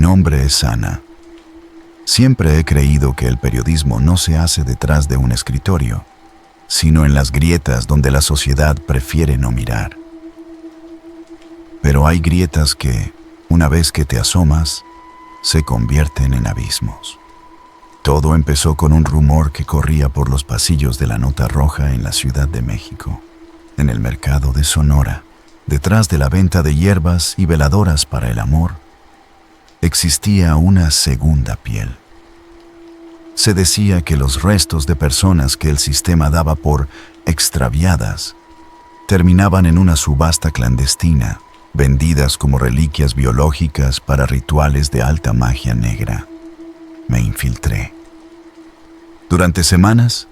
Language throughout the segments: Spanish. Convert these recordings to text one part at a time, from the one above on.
nombre es Ana. Siempre he creído que el periodismo no se hace detrás de un escritorio, sino en las grietas donde la sociedad prefiere no mirar. Pero hay grietas que, una vez que te asomas, se convierten en abismos. Todo empezó con un rumor que corría por los pasillos de la Nota Roja en la Ciudad de México, en el mercado de Sonora, detrás de la venta de hierbas y veladoras para el amor, existía una segunda piel. Se decía que los restos de personas que el sistema daba por extraviadas terminaban en una subasta clandestina, vendidas como reliquias biológicas para rituales de alta magia negra. Me infiltré. Durante semanas,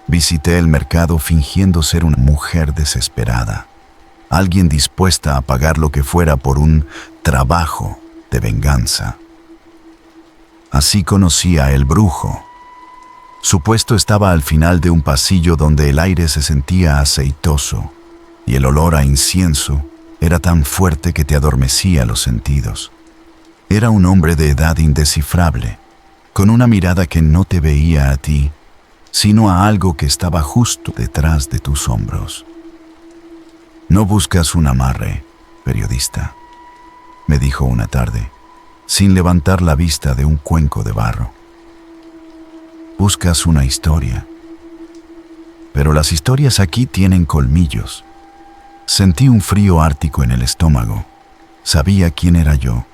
visité el mercado fingiendo ser una mujer desesperada, alguien dispuesta a pagar lo que fuera por un trabajo de venganza. Así conocí a El Brujo. Su puesto estaba al final de un pasillo donde el aire se sentía aceitoso y el olor a incienso era tan fuerte que te adormecía los sentidos. Era un hombre de edad indescifrable, con una mirada que no te veía a ti, sino a algo que estaba justo detrás de tus hombros. «No buscas un amarre, periodista», me dijo una tarde, sin levantar la vista de un cuenco de barro. «Buscas una historia. Pero las historias aquí tienen colmillos». Sentí un frío ártico en el estómago. Sabía quién era yo.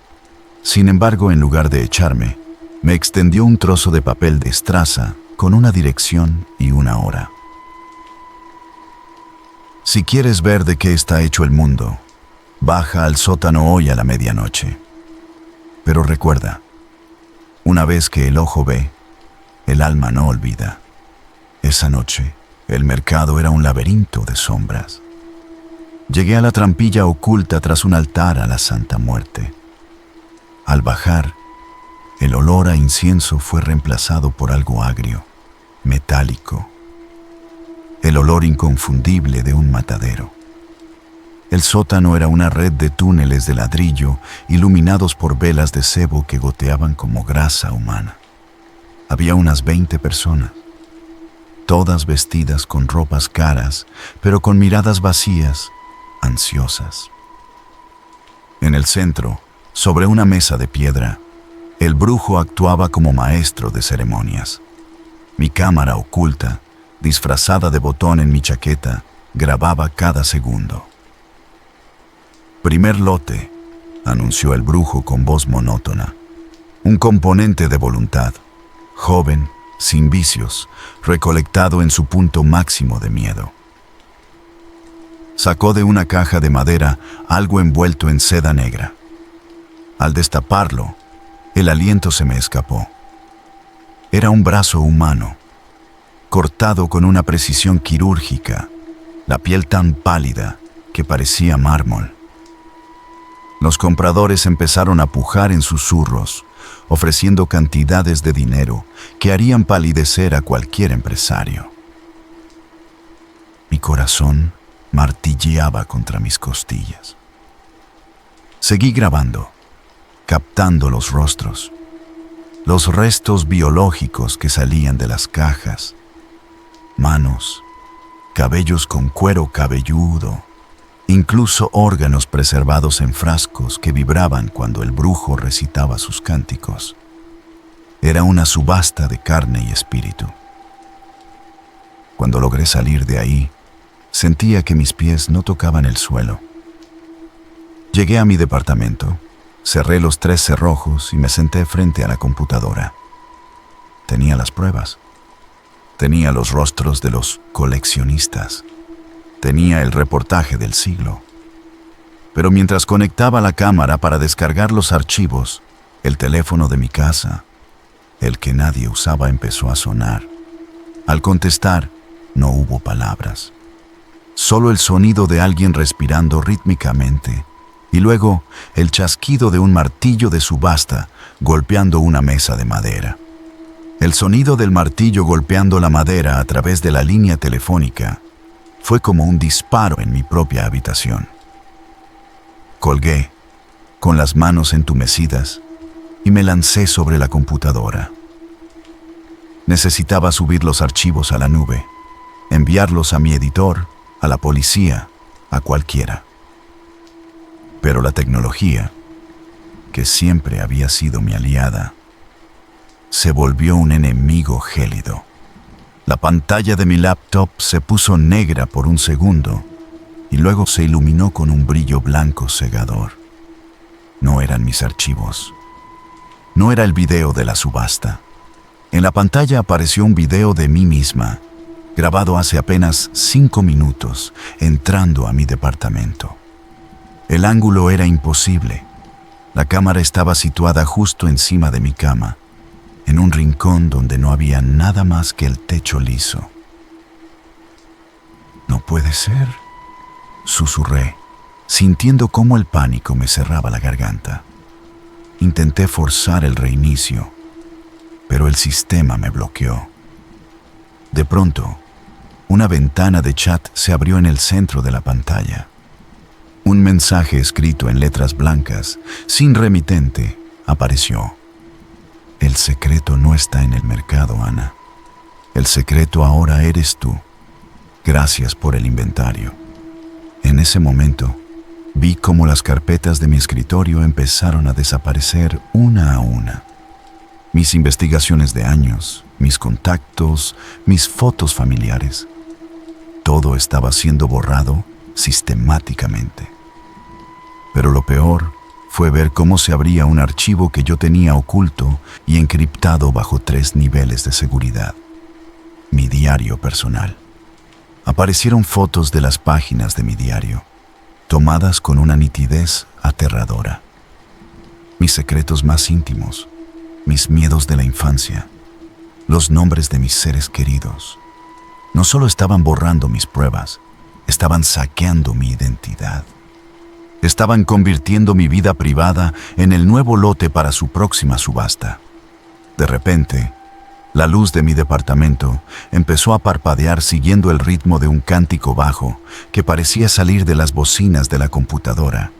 Sin embargo, en lugar de echarme, me extendió un trozo de papel de estraza con una dirección y una hora. «Si quieres ver de qué está hecho el mundo, baja al sótano hoy a la medianoche. Pero recuerda, una vez que el ojo ve, el alma no olvida». Esa noche, el mercado era un laberinto de sombras. Llegué a la trampilla oculta tras un altar a la Santa Muerte. Al bajar, el olor a incienso fue reemplazado por algo agrio, metálico. El olor inconfundible de un matadero. El sótano era una red de túneles de ladrillo iluminados por velas de sebo que goteaban como grasa humana. Había unas 20 personas, todas vestidas con ropas caras, pero con miradas vacías, ansiosas. En el centro, sobre una mesa de piedra, el brujo actuaba como maestro de ceremonias. Mi cámara oculta, disfrazada de botón en mi chaqueta, grababa cada segundo. «Primer lote», anunció el brujo con voz monótona. «Un componente de voluntad, joven, sin vicios, recolectado en su punto máximo de miedo». Sacó de una caja de madera algo envuelto en seda negra. Al destaparlo, el aliento se me escapó. Era un brazo humano, cortado con una precisión quirúrgica, la piel tan pálida que parecía mármol. Los compradores empezaron a pujar en susurros, ofreciendo cantidades de dinero que harían palidecer a cualquier empresario. Mi corazón martilleaba contra mis costillas. Seguí grabando, captando los rostros, los restos biológicos que salían de las cajas, manos, cabellos con cuero cabelludo, incluso órganos preservados en frascos que vibraban cuando el brujo recitaba sus cánticos. Era una subasta de carne y espíritu. Cuando logré salir de ahí, sentía que mis pies no tocaban el suelo. Llegué a mi departamento, cerré los 3 cerrojos y me senté frente a la computadora. Tenía las pruebas. Tenía los rostros de los coleccionistas. Tenía el reportaje del siglo. Pero mientras conectaba la cámara para descargar los archivos, el teléfono de mi casa, el que nadie usaba, empezó a sonar. Al contestar, no hubo palabras. Solo el sonido de alguien respirando rítmicamente y luego el chasquido de un martillo de subasta golpeando una mesa de madera. El sonido del martillo golpeando la madera a través de la línea telefónica fue como un disparo en mi propia habitación. Colgué, con las manos entumecidas, y me lancé sobre la computadora. Necesitaba subir los archivos a la nube, enviarlos a mi editor, a la policía, a cualquiera. Pero la tecnología, que siempre había sido mi aliada, se volvió un enemigo gélido. La pantalla de mi laptop se puso negra por un segundo y luego se iluminó con un brillo blanco cegador. No eran mis archivos. No era el video de la subasta. En la pantalla apareció un video de mí misma, grabado hace apenas 5 minutos, entrando a mi departamento. El ángulo era imposible. La cámara estaba situada justo encima de mi cama, en un rincón donde no había nada más que el techo liso. «No puede ser», susurré, sintiendo cómo el pánico me cerraba la garganta. Intenté forzar el reinicio, pero el sistema me bloqueó. De pronto, una ventana de chat se abrió en el centro de la pantalla. Un mensaje escrito en letras blancas, sin remitente, apareció. «El secreto no está en el mercado, Ana. El secreto ahora eres tú. Gracias por el inventario». En ese momento, vi cómo las carpetas de mi escritorio empezaron a desaparecer una a una. Mis investigaciones de años, mis contactos, mis fotos familiares. Todo estaba siendo borrado sistemáticamente. Pero lo peor fue ver cómo se abría un archivo que yo tenía oculto y encriptado bajo 3 niveles de seguridad. Mi diario personal. Aparecieron fotos de las páginas de mi diario, tomadas con una nitidez aterradora. Mis secretos más íntimos, mis miedos de la infancia, los nombres de mis seres queridos. No solo estaban borrando mis pruebas, estaban saqueando mi identidad. Estaban convirtiendo mi vida privada en el nuevo lote para su próxima subasta. De repente, la luz de mi departamento empezó a parpadear siguiendo el ritmo de un cántico bajo que parecía salir de las bocinas de la computadora.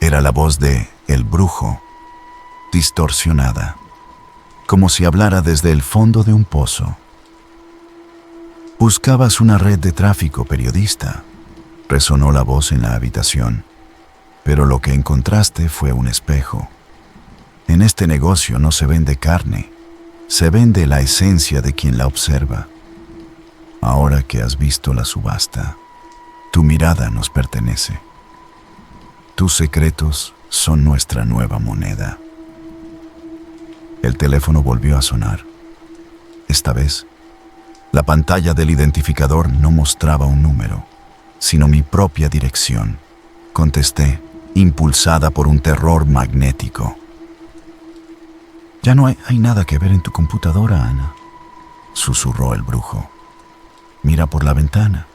Era la voz de El Brujo, distorsionada, como si hablara desde el fondo de un pozo. «Buscabas una red de tráfico, periodista», resonó la voz en la habitación. «Pero lo que encontraste fue un espejo. En este negocio no se vende carne, se vende la esencia de quien la observa. Ahora que has visto la subasta, tu mirada nos pertenece. Tus secretos son nuestra nueva moneda». El teléfono volvió a sonar. Esta vez, la pantalla del identificador no mostraba un número, sino mi propia dirección. Contesté, impulsada por un terror magnético. «Ya no hay nada que ver en tu computadora, Ana», susurró el brujo. «Mira por la ventana.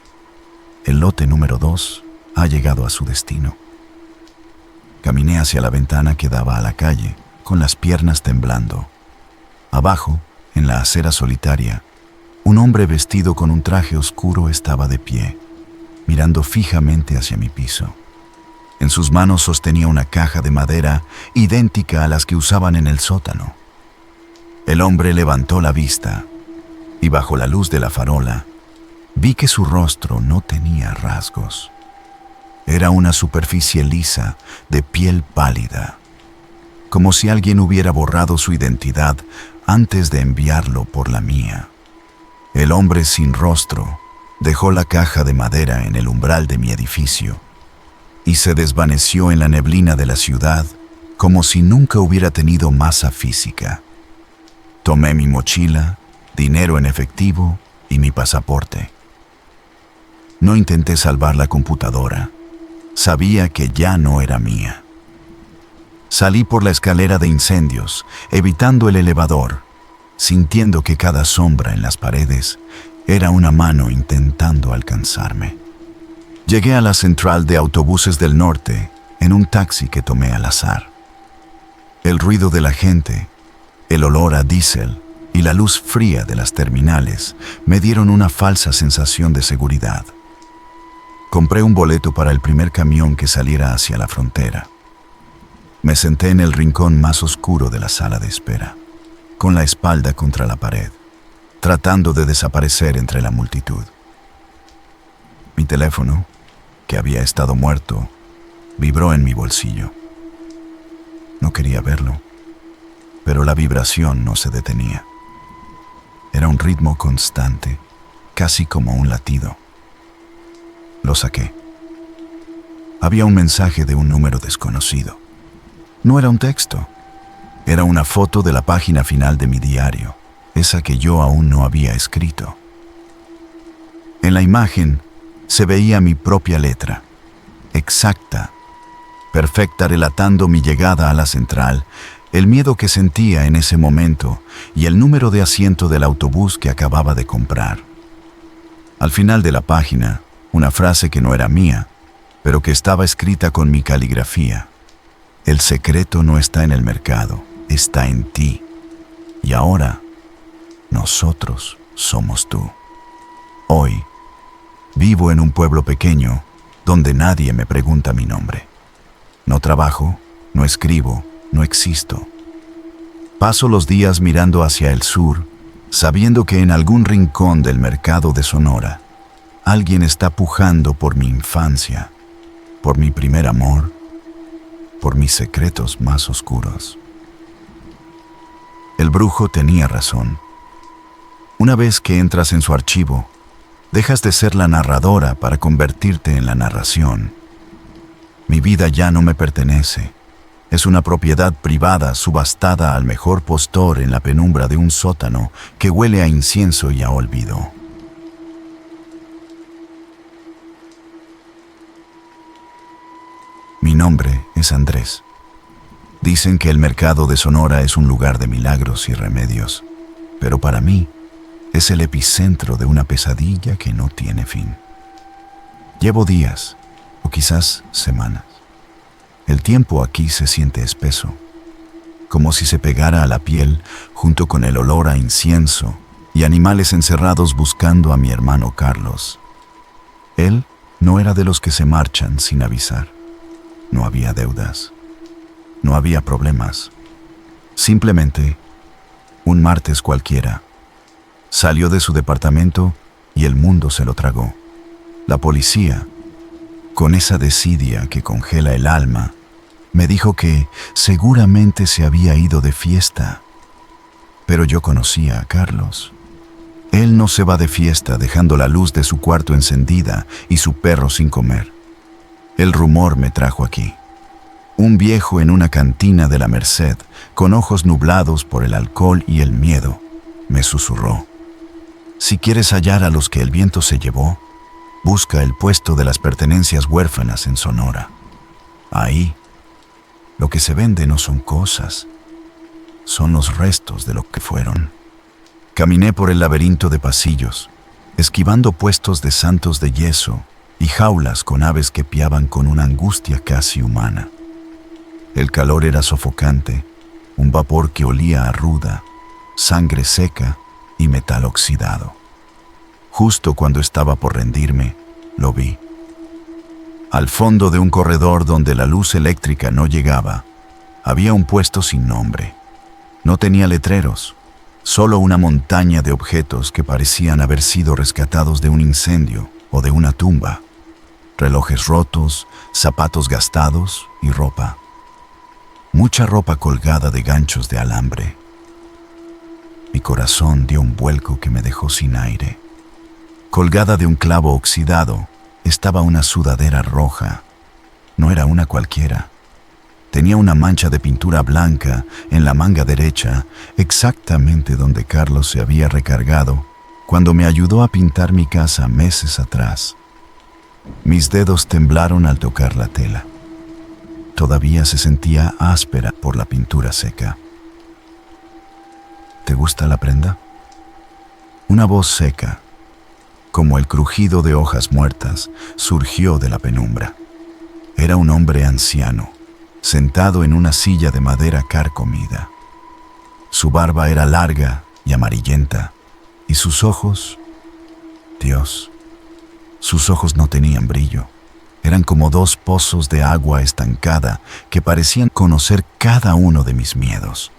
El lote número 2 ha llegado a su destino». Caminé hacia la ventana que daba a la calle, con las piernas temblando. Abajo, en la acera solitaria, un hombre vestido con un traje oscuro estaba de pie, mirando fijamente hacia mi piso. En sus manos sostenía una caja de madera idéntica a las que usaban en el sótano. El hombre levantó la vista y bajo la luz de la farola vi que su rostro no tenía rasgos. Era una superficie lisa de piel pálida, como si alguien hubiera borrado su identidad antes de enviarlo por la mía. El hombre sin rostro dejó la caja de madera en el umbral de mi edificio y se desvaneció en la neblina de la ciudad como si nunca hubiera tenido masa física. Tomé mi mochila, dinero en efectivo y mi pasaporte. No intenté salvar la computadora. Sabía que ya no era mía. Salí por la escalera de incendios, evitando el elevador, sintiendo que cada sombra en las paredes era una mano intentando alcanzarme. Llegué a la central de autobuses del norte en un taxi que tomé al azar. El ruido de la gente, el olor a diésel y la luz fría de las terminales me dieron una falsa sensación de seguridad. Compré un boleto para el primer camión que saliera hacia la frontera. Me senté en el rincón más oscuro de la sala de espera, con la espalda contra la pared, tratando de desaparecer entre la multitud. Mi teléfono, que había estado muerto, vibró en mi bolsillo. No quería verlo, pero la vibración no se detenía. Era un ritmo constante, casi como un latido. Lo saqué. Había un mensaje de un número desconocido. No era un texto. Era una foto de la página final de mi diario, esa que yo aún no había escrito. En la imagen se veía mi propia letra, exacta, perfecta, relatando mi llegada a la central, el miedo que sentía en ese momento y el número de asiento del autobús que acababa de comprar. Al final de la página, una frase que no era mía, pero que estaba escrita con mi caligrafía. El secreto no está en el mercado, está en ti. Y ahora, nosotros somos tú. Hoy, vivo en un pueblo pequeño donde nadie me pregunta mi nombre. No trabajo, no escribo, no existo. Paso los días mirando hacia el sur, sabiendo que en algún rincón del mercado de Sonora, alguien está pujando por mi infancia, por mi primer amor, por mis secretos más oscuros. El brujo tenía razón. Una vez que entras en su archivo, dejas de ser la narradora para convertirte en la narración. Mi vida ya no me pertenece. Es una propiedad privada subastada al mejor postor en la penumbra de un sótano que huele a incienso y a olvido. Mi nombre es Andrés. Dicen que el mercado de Sonora es un lugar de milagros y remedios, pero para mí es el epicentro de una pesadilla que no tiene fin. Llevo días, o quizás semanas. El tiempo aquí se siente espeso, como si se pegara a la piel junto con el olor a incienso y animales encerrados buscando a mi hermano Carlos. Él no era de los que se marchan sin avisar. No había deudas, no había problemas. Simplemente, un martes cualquiera, salió de su departamento y el mundo se lo tragó. La policía, con esa desidia que congela el alma, me dijo que seguramente se había ido de fiesta. Pero yo conocía a Carlos. Él no se va de fiesta dejando la luz de su cuarto encendida y su perro sin comer. El rumor me trajo aquí. Un viejo en una cantina de la Merced, con ojos nublados por el alcohol y el miedo, me susurró: si quieres hallar a los que el viento se llevó, busca el puesto de las pertenencias huérfanas en Sonora. Ahí, lo que se vende no son cosas, son los restos de lo que fueron. Caminé por el laberinto de pasillos, esquivando puestos de santos de yeso y jaulas con aves que piaban con una angustia casi humana. El calor era sofocante, un vapor que olía a ruda, sangre seca y metal oxidado. Justo cuando estaba por rendirme, lo vi. Al fondo de un corredor donde la luz eléctrica no llegaba, había un puesto sin nombre. No tenía letreros, solo una montaña de objetos que parecían haber sido rescatados de un incendio o de una tumba. Relojes rotos, zapatos gastados y ropa. Mucha ropa colgada de ganchos de alambre. Mi corazón dio un vuelco que me dejó sin aire. Colgada de un clavo oxidado estaba una sudadera roja. No era una cualquiera. Tenía una mancha de pintura blanca en la manga derecha, exactamente donde Carlos se había recargado cuando me ayudó a pintar mi casa meses atrás. Mis dedos temblaron al tocar la tela. Todavía se sentía áspera por la pintura seca. ¿Te gusta la prenda? Una voz seca, como el crujido de hojas muertas, surgió de la penumbra. Era un hombre anciano, sentado en una silla de madera carcomida. Su barba era larga y amarillenta, y sus ojos, Dios, sus ojos no tenían brillo, Eran como dos pozos de agua estancada que parecían conocer cada uno de mis miedos.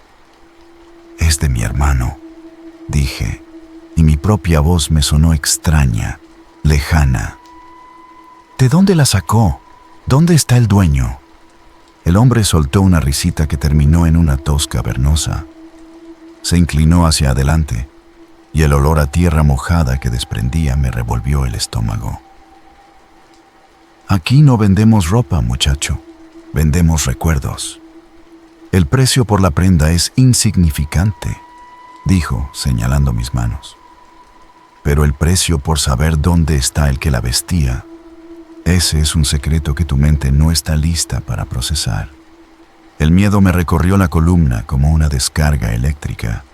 «Es de mi hermano», dije, y mi propia voz me sonó extraña, lejana. «¿De dónde la sacó? ¿Dónde está el dueño?» El hombre soltó una risita que terminó en una tos cavernosa. Se inclinó hacia adelante, y el olor a tierra mojada que desprendía me revolvió el estómago. «Aquí no vendemos ropa, muchacho. Vendemos recuerdos. El precio por la prenda es insignificante», dijo, señalando mis manos. «Pero el precio por saber dónde está el que la vestía, ese es un secreto que tu mente no está lista para procesar». El miedo me recorrió la columna como una descarga eléctrica.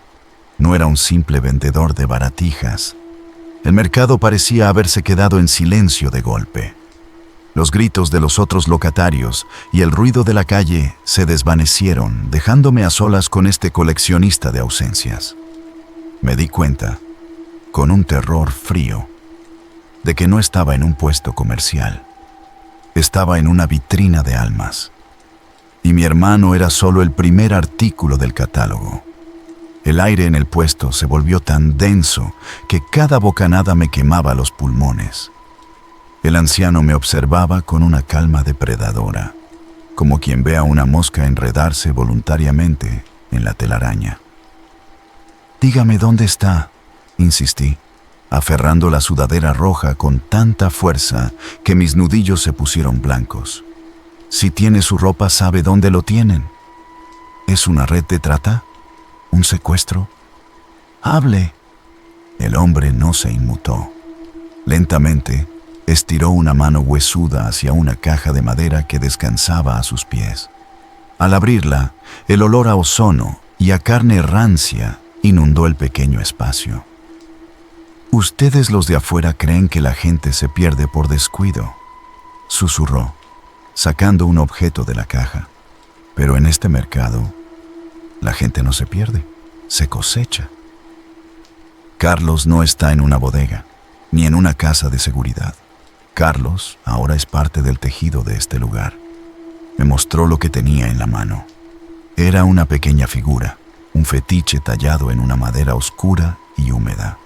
No era un simple vendedor de baratijas. El mercado parecía haberse quedado en silencio de golpe. Los gritos de los otros locatarios y el ruido de la calle se desvanecieron, dejándome a solas con este coleccionista de ausencias. Me di cuenta, con un terror frío, de que no estaba en un puesto comercial. Estaba en una vitrina de almas. Y mi hermano era solo el primer artículo del catálogo. El aire en el puesto se volvió tan denso que cada bocanada me quemaba los pulmones. El anciano me observaba con una calma depredadora, como quien ve a una mosca enredarse voluntariamente en la telaraña. «Dígame dónde está», insistí, aferrando la sudadera roja con tanta fuerza que mis nudillos se pusieron blancos. «Si tiene su ropa, ¿sabe dónde lo tienen? ¿Es una red de trata? ¿Un secuestro? ¡Hable!». El hombre no se inmutó. Lentamente, estiró una mano huesuda hacia una caja de madera que descansaba a sus pies. Al abrirla, el olor a ozono y a carne rancia inundó el pequeño espacio. «Ustedes los de afuera creen que la gente se pierde por descuido», susurró, sacando un objeto de la caja. «Pero en este mercado, la gente no se pierde, se cosecha». Carlos no está en una bodega, ni en una casa de seguridad. Carlos ahora es parte del tejido de este lugar. Me mostró lo que tenía en la mano. Era una pequeña figura, un fetiche tallado en una madera oscura y húmeda.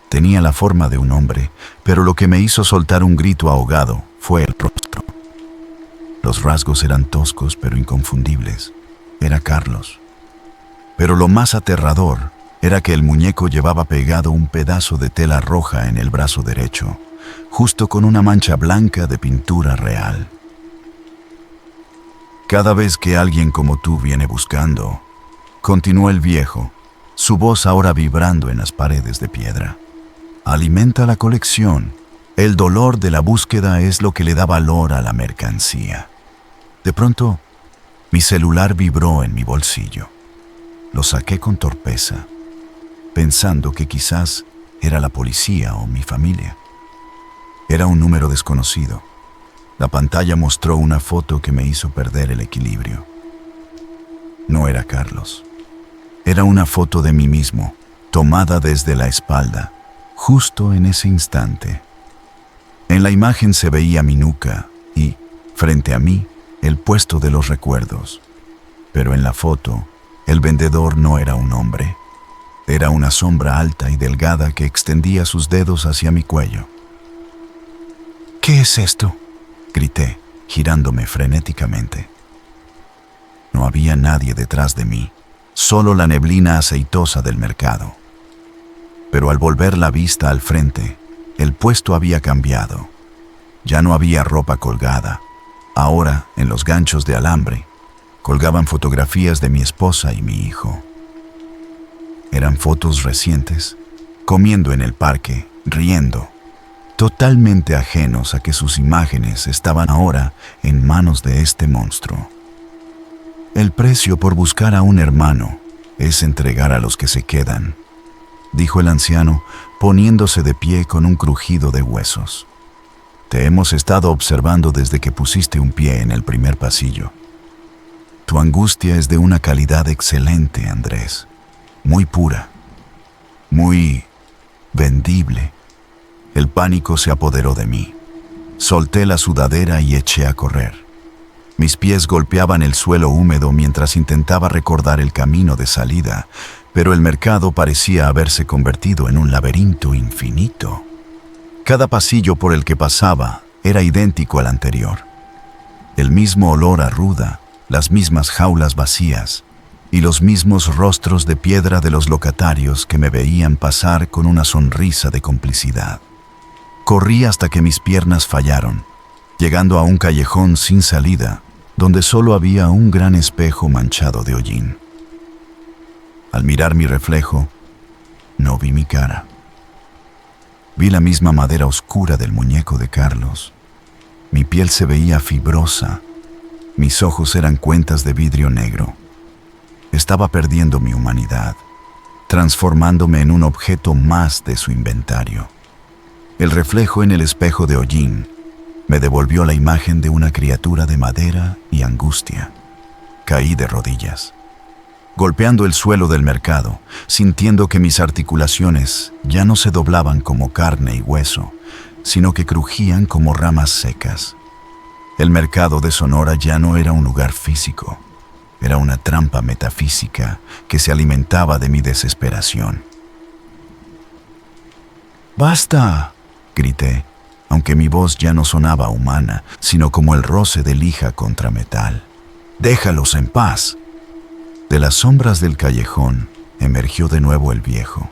Tenía la forma de un hombre, pero lo que me hizo soltar un grito ahogado fue el rostro. Los rasgos eran toscos pero inconfundibles. Era Carlos. Pero lo más aterrador era que el muñeco llevaba pegado un pedazo de tela roja en el brazo derecho, justo con una mancha blanca de pintura real. «Cada vez que alguien como tú viene buscando», continuó el viejo, su voz ahora vibrando en las paredes de piedra, «alimenta la colección. El dolor de la búsqueda es lo que le da valor a la mercancía». De pronto, mi celular vibró en mi bolsillo. Lo saqué con torpeza, pensando que quizás era la policía o mi familia. Era un número desconocido. La pantalla mostró una foto que me hizo perder el equilibrio. No era Carlos. Era una foto de mí mismo, tomada desde la espalda, justo en ese instante. En la imagen se veía mi nuca y, frente a mí, el puesto de los recuerdos. Pero en la foto, el vendedor no era un hombre. Era una sombra alta y delgada que extendía sus dedos hacia mi cuello. «¿Qué es esto?», grité, girándome frenéticamente. No había nadie detrás de mí, solo la neblina aceitosa del mercado. Pero al volver la vista al frente, el puesto había cambiado. Ya no había ropa colgada. Ahora, en los ganchos de alambre, colgaban fotografías de mi esposa y mi hijo. Eran fotos recientes, comiendo en el parque, riendo, totalmente ajenos a que sus imágenes estaban ahora en manos de este monstruo. «El precio por buscar a un hermano es entregar a los que se quedan», dijo el anciano, poniéndose de pie con un crujido de huesos. «Te hemos estado observando desde que pusiste un pie en el primer pasillo. Tu angustia es de una calidad excelente, Andrés, muy pura, muy vendible». El pánico se apoderó de mí. Solté la sudadera y eché a correr. Mis pies golpeaban el suelo húmedo mientras intentaba recordar el camino de salida, pero el mercado parecía haberse convertido en un laberinto infinito. Cada pasillo por el que pasaba era idéntico al anterior. El mismo olor a ruda, las mismas jaulas vacías y los mismos rostros de piedra de los locatarios que me veían pasar con una sonrisa de complicidad. Corrí hasta que mis piernas fallaron, llegando a un callejón sin salida, donde solo había un gran espejo manchado de hollín. Al mirar mi reflejo, no vi mi cara. Vi la misma madera oscura del muñeco de Carlos. Mi piel se veía fibrosa. Mis ojos eran cuentas de vidrio negro. Estaba perdiendo mi humanidad, transformándome en un objeto más de su inventario. El reflejo en el espejo de hollín me devolvió la imagen de una criatura de madera y angustia. Caí de rodillas, golpeando el suelo del mercado, sintiendo que mis articulaciones ya no se doblaban como carne y hueso, sino que crujían como ramas secas. El mercado de Sonora ya no era un lugar físico, era una trampa metafísica que se alimentaba de mi desesperación. ¡Basta!, grité, aunque mi voz ya no sonaba humana, sino como el roce de lija contra metal. ¡Déjalos en paz! De las sombras del callejón emergió de nuevo el viejo.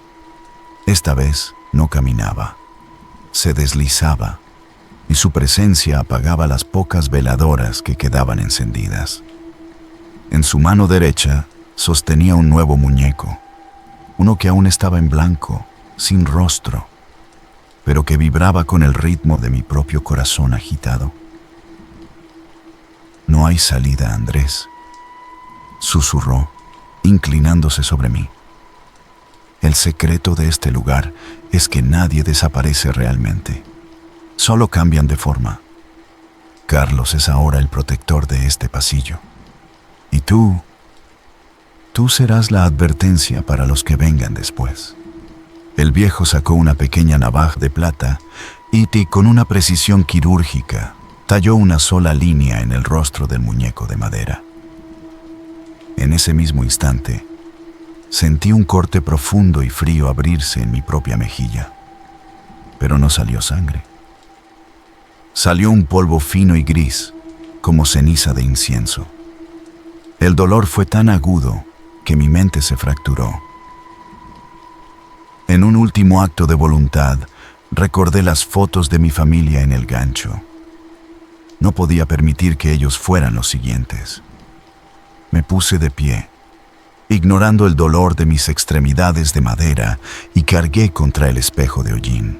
Esta vez no caminaba, se deslizaba, y su presencia apagaba las pocas veladoras que quedaban encendidas. En su mano derecha sostenía un nuevo muñeco, uno que aún estaba en blanco, sin rostro, pero que vibraba con el ritmo de mi propio corazón agitado. «No hay salida, Andrés», susurró, inclinándose sobre mí. «El secreto de este lugar es que nadie desaparece realmente. Solo cambian de forma. Carlos es ahora el protector de este pasillo. Y tú serás la advertencia para los que vengan después». El viejo sacó una pequeña navaja de plata y con una precisión quirúrgica talló una sola línea en el rostro del muñeco de madera. En ese mismo instante, sentí un corte profundo y frío abrirse en mi propia mejilla, pero no salió sangre. Salió un polvo fino y gris, como ceniza de incienso. El dolor fue tan agudo que mi mente se fracturó. En un último acto de voluntad, recordé las fotos de mi familia en el gancho. No podía permitir que ellos fueran los siguientes. Me puse de pie, ignorando el dolor de mis extremidades de madera, y cargué contra el espejo de hollín.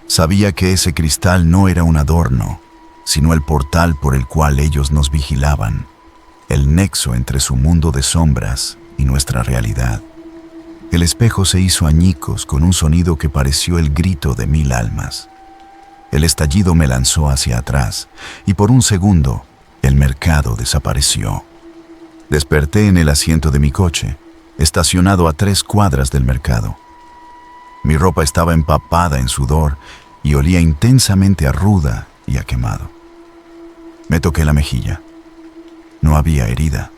Sabía que ese cristal no era un adorno, sino el portal por el cual ellos nos vigilaban, el nexo entre su mundo de sombras y nuestra realidad. El espejo se hizo añicos con un sonido que pareció el grito de 1000 almas. El estallido me lanzó hacia atrás, y por un segundo, el mercado desapareció. Desperté en el asiento de mi coche, estacionado a 3 cuadras del mercado. Mi ropa estaba empapada en sudor y olía intensamente a ruda y a quemado. Me toqué la mejilla. No había herida,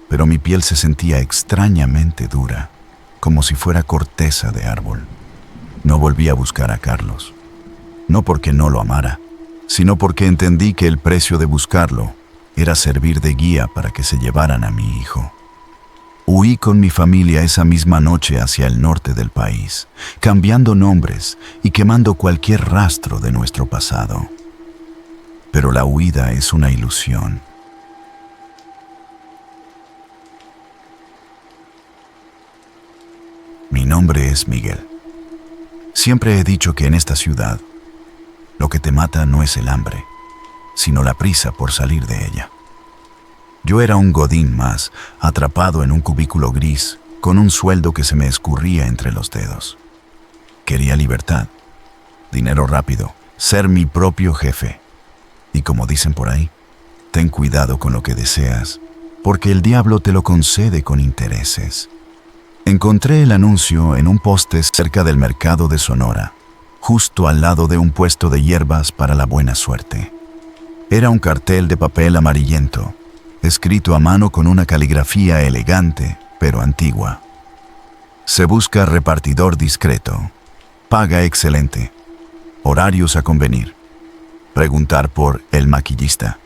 pero mi piel se sentía extrañamente dura, como si fuera corteza de árbol. No volví a buscar a Carlos, no porque no lo amara, sino porque entendí que el precio de buscarlo era servir de guía para que se llevaran a mi hijo. Huí con mi familia esa misma noche hacia el norte del país, cambiando nombres y quemando cualquier rastro de nuestro pasado. Pero la huida es una ilusión. Mi nombre es Miguel. Siempre he dicho que en esta ciudad, lo que te mata no es el hambre, sino la prisa por salir de ella. Yo era un godín más, atrapado en un cubículo gris, con un sueldo que se me escurría entre los dedos. Quería libertad, dinero rápido, ser mi propio jefe. Y como dicen por ahí, ten cuidado con lo que deseas, porque el diablo te lo concede con intereses. Encontré el anuncio en un poste cerca del mercado de Sonora, justo al lado de un puesto de hierbas para la buena suerte. Era un cartel de papel amarillento, escrito a mano con una caligrafía elegante, pero antigua. Se busca repartidor discreto. Paga excelente. Horarios a convenir. Preguntar por el maquillista.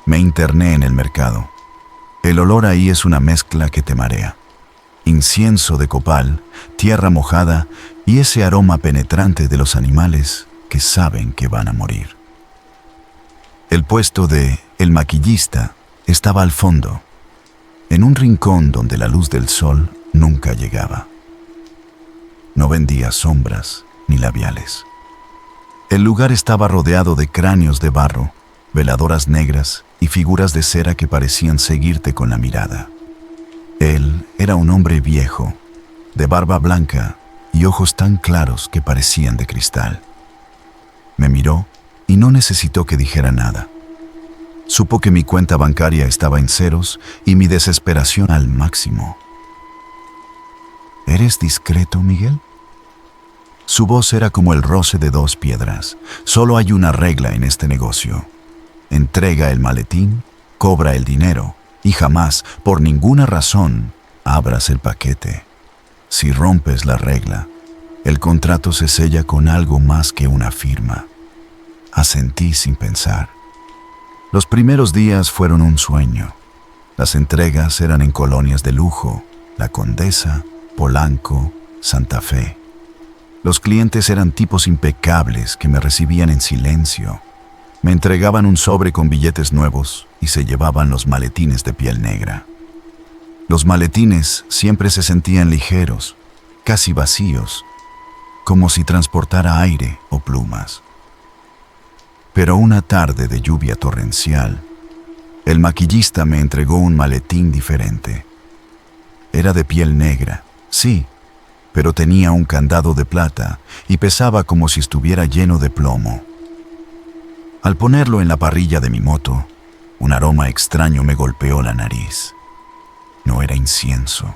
Me interné en el mercado. El olor ahí es una mezcla que te marea. Incienso de copal, tierra mojada y ese aroma penetrante de los animales que saben que van a morir. El puesto de el maquillista estaba al fondo, en un rincón donde la luz del sol nunca llegaba. No vendía sombras ni labiales. El lugar estaba rodeado de cráneos de barro, veladoras negras y figuras de cera que parecían seguirte con la mirada. Él era un hombre viejo, de barba blanca y ojos tan claros que parecían de cristal. Me miró y no necesitó que dijera nada. Supo que mi cuenta bancaria estaba en ceros y mi desesperación al máximo. ¿Eres discreto, Miguel? Su voz era como el roce de dos piedras. Solo hay una regla en este negocio. Entrega el maletín, cobra el dinero y jamás, por ninguna razón, abras el paquete. Si rompes la regla, el contrato se sella con algo más que una firma. Asentí sin pensar. Los primeros días fueron un sueño. Las entregas eran en colonias de lujo, La Condesa, Polanco, Santa Fe. Los clientes eran tipos impecables que me recibían en silencio. Me entregaban un sobre con billetes nuevos y se llevaban los maletines de piel negra. Los maletines siempre se sentían ligeros, casi vacíos, como si transportara aire o plumas. Pero una tarde de lluvia torrencial, el maquillista me entregó un maletín diferente. Era de piel negra, sí, pero tenía un candado de plata y pesaba como si estuviera lleno de plomo. Al ponerlo en la parrilla de mi moto, un aroma extraño me golpeó la nariz. No era incienso,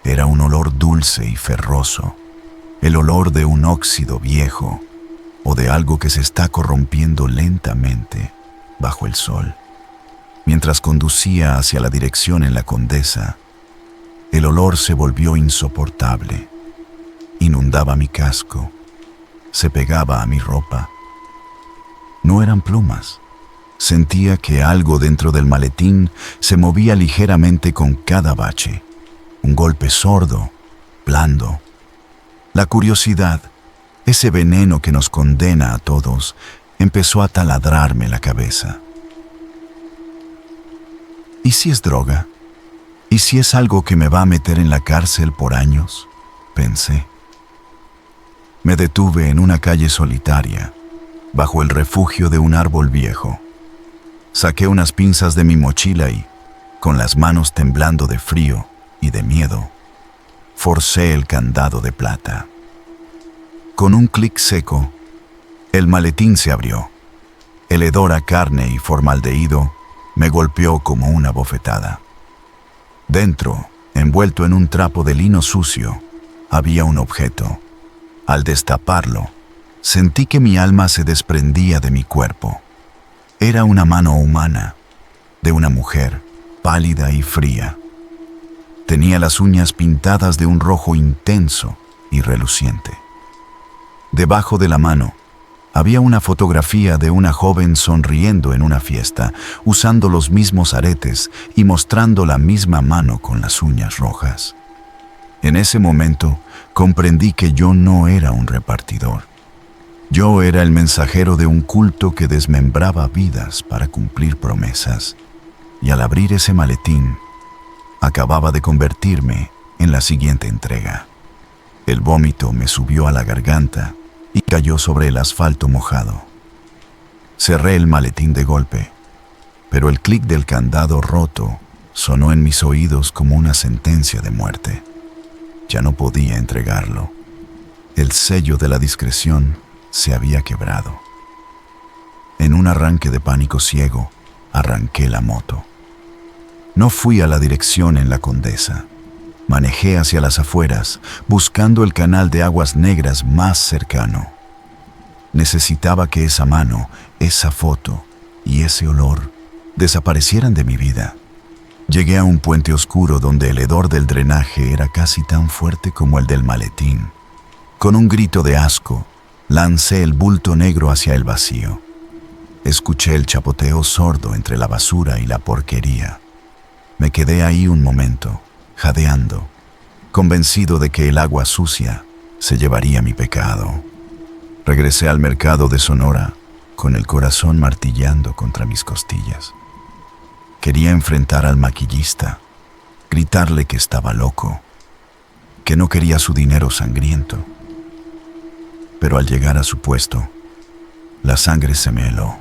era un olor dulce y ferroso, el olor de un óxido viejo o de algo que se está corrompiendo lentamente bajo el sol. Mientras conducía hacia la dirección en La Condesa, el olor se volvió insoportable. Inundaba mi casco, se pegaba a mi ropa. No eran plumas. Sentía que algo dentro del maletín se movía ligeramente con cada bache. Un golpe sordo, blando. La curiosidad, ese veneno que nos condena a todos, empezó a taladrarme la cabeza. ¿Y si es droga? ¿Y si es algo que me va a meter en la cárcel por años? Pensé. Me detuve en una calle solitaria, bajo el refugio de un árbol viejo. Saqué unas pinzas de mi mochila y, con las manos temblando de frío y de miedo, forcé el candado de plata. Con un clic seco, el maletín se abrió. El hedor a carne y formaldehído me golpeó como una bofetada. Dentro, envuelto en un trapo de lino sucio, había un objeto. Al destaparlo, sentí que mi alma se desprendía de mi cuerpo. Era una mano humana, de una mujer, pálida y fría. Tenía las uñas pintadas de un rojo intenso y reluciente. Debajo de la mano, había una fotografía de una joven sonriendo en una fiesta, usando los mismos aretes y mostrando la misma mano con las uñas rojas. En ese momento, comprendí que yo no era un repartidor. Yo era el mensajero de un culto que desmembraba vidas para cumplir promesas. Y al abrir ese maletín, acababa de convertirme en la siguiente entrega. El vómito me subió a la garganta y cayó sobre el asfalto mojado. Cerré el maletín de golpe, pero el clic del candado roto sonó en mis oídos como una sentencia de muerte. Ya no podía entregarlo. El sello de la discreción se había quebrado. En un arranque de pánico ciego, arranqué la moto. No fui a la dirección en La Condesa. Manejé hacia las afueras, buscando el canal de aguas negras más cercano. Necesitaba que esa mano, esa foto y ese olor desaparecieran de mi vida. Llegué a un puente oscuro donde el hedor del drenaje era casi tan fuerte como el del maletín. Con un grito de asco, lancé el bulto negro hacia el vacío. Escuché el chapoteo sordo entre la basura y la porquería. Me quedé ahí un momento, jadeando, convencido de que el agua sucia se llevaría mi pecado. Regresé al mercado de Sonora, con el corazón martillando contra mis costillas. Quería enfrentar al maquillista, gritarle que estaba loco, que no quería su dinero sangriento. Pero al llegar a su puesto, la sangre se me heló.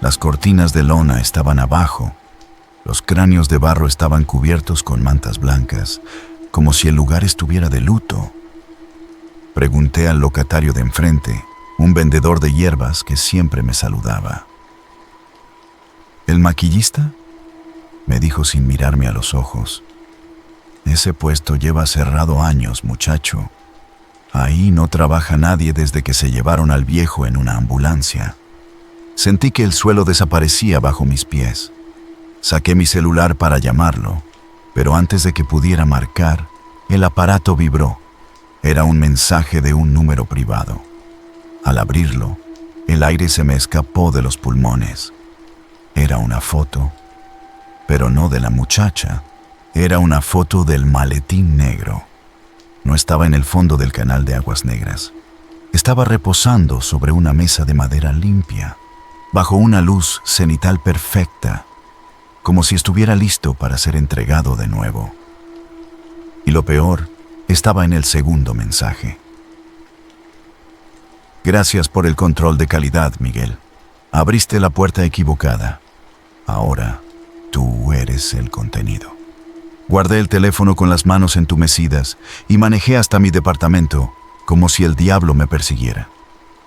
Las cortinas de lona estaban abajo, los cráneos de barro estaban cubiertos con mantas blancas, como si el lugar estuviera de luto. Pregunté al locatario de enfrente, un vendedor de hierbas que siempre me saludaba. ¿El maquillista?, me dijo sin mirarme a los ojos. Ese puesto lleva cerrado años, muchacho. Ahí no trabaja nadie desde que se llevaron al viejo en una ambulancia. Sentí que el suelo desaparecía bajo mis pies. Saqué mi celular para llamarlo, pero antes de que pudiera marcar, el aparato vibró. Era un mensaje de un número privado. Al abrirlo, el aire se me escapó de los pulmones. Era una foto, pero no de la muchacha. Era una foto del maletín negro. No estaba en el fondo del canal de aguas negras. Estaba reposando sobre una mesa de madera limpia, bajo una luz cenital perfecta, como si estuviera listo para ser entregado de nuevo. Y lo peor estaba en el segundo mensaje. Gracias por el control de calidad, Miguel. Abriste la puerta equivocada. Ahora tú eres el contenido. Guardé el teléfono con las manos entumecidas y manejé hasta mi departamento como si el diablo me persiguiera.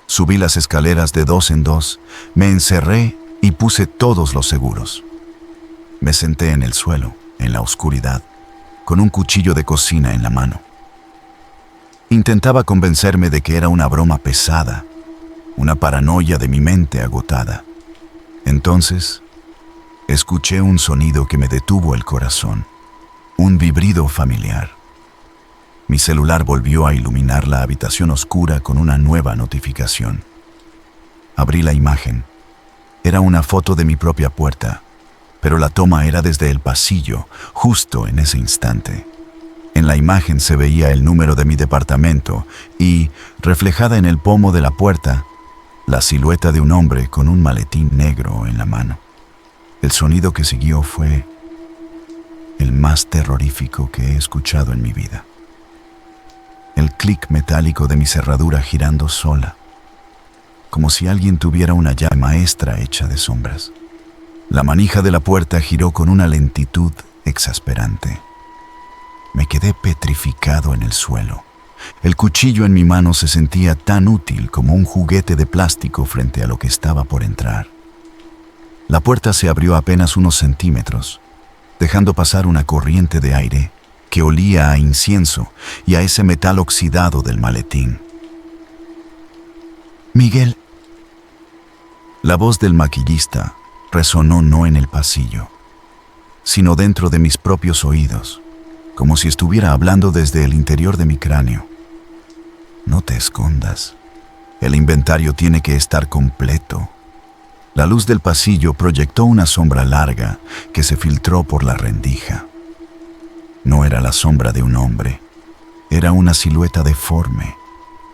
Subí las escaleras de 2 en 2, me encerré y puse todos los seguros. Me senté en el suelo, en la oscuridad, con un cuchillo de cocina en la mano. Intentaba convencerme de que era una broma pesada, una paranoia de mi mente agotada. Entonces, escuché un sonido que me detuvo el corazón, un vibrido familiar. Mi celular volvió a iluminar la habitación oscura con una nueva notificación. Abrí la imagen. Era una foto de mi propia puerta, pero la toma era desde el pasillo, justo en ese instante. En la imagen se veía el número de mi departamento y, reflejada en el pomo de la puerta, la silueta de un hombre con un maletín negro en la mano. El sonido que siguió fue el más terrorífico que he escuchado en mi vida. El clic metálico de mi cerradura girando sola, como si alguien tuviera una llave maestra hecha de sombras. La manija de la puerta giró con una lentitud exasperante. Me quedé petrificado en el suelo. El cuchillo en mi mano se sentía tan útil como un juguete de plástico frente a lo que estaba por entrar. La puerta se abrió apenas unos centímetros, dejando pasar una corriente de aire que olía a incienso y a ese metal oxidado del maletín. «Miguel». La voz del maquillista resonó no en el pasillo, sino dentro de mis propios oídos, como si estuviera hablando desde el interior de mi cráneo. «No te escondas. El inventario tiene que estar completo». La luz del pasillo proyectó una sombra larga que se filtró por la rendija. No era la sombra de un hombre, era una silueta deforme,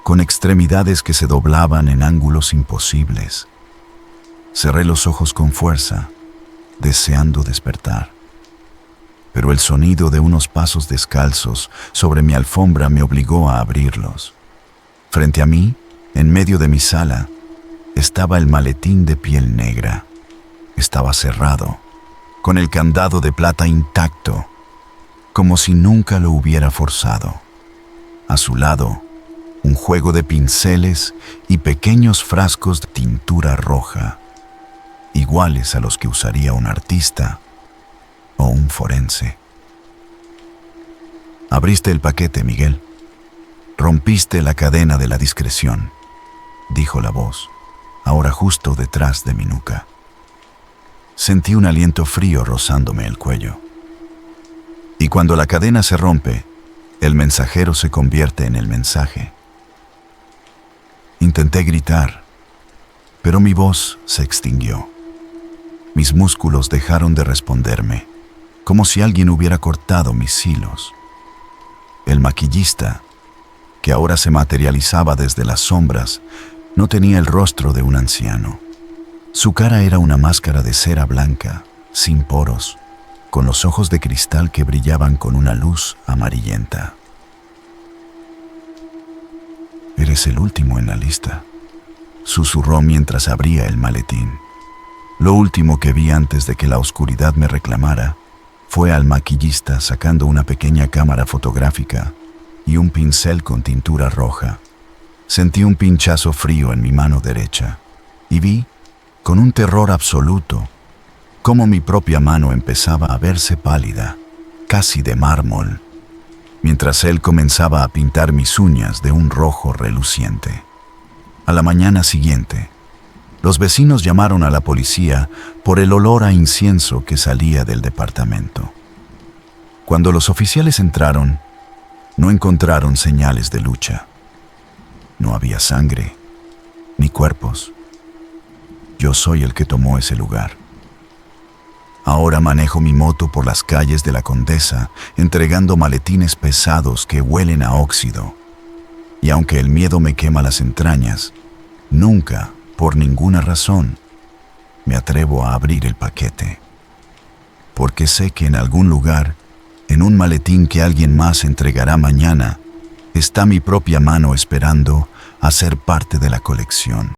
con extremidades que se doblaban en ángulos imposibles. Cerré los ojos con fuerza, deseando despertar. Pero el sonido de unos pasos descalzos sobre mi alfombra me obligó a abrirlos. Frente a mí, en medio de mi sala, estaba el maletín de piel negra. Estaba cerrado, con el candado de plata intacto, como si nunca lo hubiera forzado. A su lado, un juego de pinceles y pequeños frascos de tintura roja, iguales a los que usaría un artista o un forense. Abriste el paquete, Miguel. Rompiste la cadena de la discreción. dijo la voz, ahora justo detrás de mi nuca. Sentí un aliento frío rozándome el cuello. Y cuando la cadena se rompe, el mensajero se convierte en el mensaje. Intenté gritar, pero mi voz se extinguió. Mis músculos dejaron de responderme, como si alguien hubiera cortado mis hilos. El maquillista, que ahora se materializaba desde las sombras, no tenía el rostro de un anciano. Su cara era una máscara de cera blanca, sin poros, con los ojos de cristal que brillaban con una luz amarillenta. «Eres el último en la lista», susurró mientras abría el maletín. Lo último que vi antes de que la oscuridad me reclamara fue al maquillista sacando una pequeña cámara fotográfica y un pincel con tintura roja. Sentí un pinchazo frío en mi mano derecha y vi, con un terror absoluto, cómo mi propia mano empezaba a verse pálida, casi de mármol, mientras él comenzaba a pintar mis uñas de un rojo reluciente. A la mañana siguiente, los vecinos llamaron a la policía por el olor a incienso que salía del departamento. Cuando los oficiales entraron, no encontraron señales de lucha. No había sangre, ni cuerpos. Yo soy el que tomó ese lugar. Ahora manejo mi moto por las calles de la Condesa, entregando maletines pesados que huelen a óxido. Y aunque el miedo me quema las entrañas, nunca, por ninguna razón, me atrevo a abrir el paquete. Porque sé que en algún lugar, en un maletín que alguien más entregará mañana, está mi propia mano esperando a ser parte de la colección.